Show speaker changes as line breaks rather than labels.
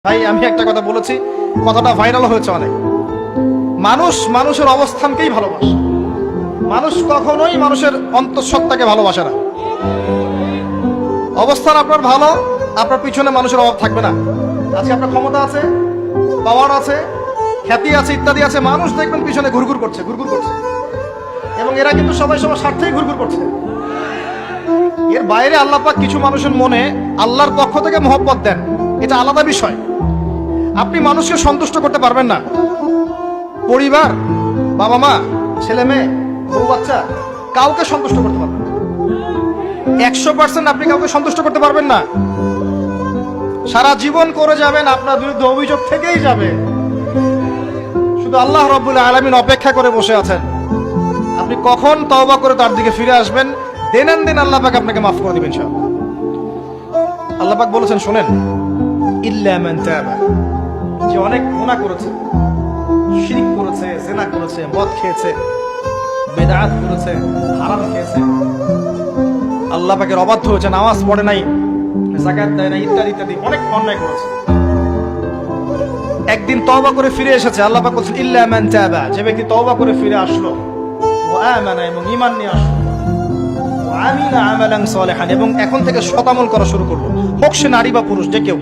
ভাই আমি একটা কথা বলেছি, কথাটা ভাইরাল হয়েছে অনেক। মানুষ মানুষের অবস্থানকেই ভালোবাসে, মানুষ কখনোই মানুষের অন্তঃসত্ত্বাকে ভালোবাসে না। অবস্থান আপনার ভালো, আপনার পিছনে মানুষের অভাব থাকবে না। আজকে আপনার ক্ষমতা আছে, পাওয়ার আছে, খ্যাতি আছে, ইত্যাদি আছে, মানুষ দেখবেন পিছনে ঘুরঘুর করছে, ঘুরঘুর করছে, এবং এরা কিন্তু সবাই সবার স্বার্থেই ঘুরঘুর করছে। এর বাইরে আল্লাহ পাক কিছু মানুষের মনে আল্লাহর পক্ষ থেকে মহব্বত দেন, এটা আলাদা বিষয়। আপনি মানুষকে সন্তুষ্ট করতে পারবেন না। পরিবার, বাবা মা, ছেলে মেয়ে, বউ বাচ্চা, কাউকে সন্তুষ্ট করতে পারবেন না। 100% আপনি কাউকে সন্তুষ্ট করতে পারবেন না। সারা জীবন করে যাবেন, আপনার বিরুদ্ধে অভিযোগ থেকেই যাবে। শুধু আল্লাহ রাব্বুল আলামিন অপেক্ষা করে বসে আছেন, আপনি কখন তওবা করে তার দিকে ফিরে আসবেন। দিন আল্লাহ পাক আপনাকে মাফ করে দিবেন ইনশাআল্লাহ। আল্লাহ পাক বলেছেন, শোনেন, ইল্লা মান তাবা, যে অনেক গুনাহ করেছে, শিরক করেছে, জিনা করেছে, মদ খেয়েছে, বেদাত করেছে, হারাম খেয়েছে, আল্লাহ পাকের অবাধ্য হয়েছে, নামাজ পড়ে নাই, যাকাত দেয় নাই, ইত্যাদি ইত্যাদি অনেক অন্যায় করেছে, একদিন তওবা করে ফিরে এসেছে। আল্লাহ পাক বলেছেন, ইল্লা মান তাবা, যে ব্যক্তি তওবা করে ফিরে আসলো, ওয়া আমানা, এবং ঈমান নিয়ে আসলো, ওয়া আমিলা আমালান সালিহান, এবং এখন থেকে সৎ আমল করা শুরু করলো, হোক সে নারী বা পুরুষ, যে কেউ।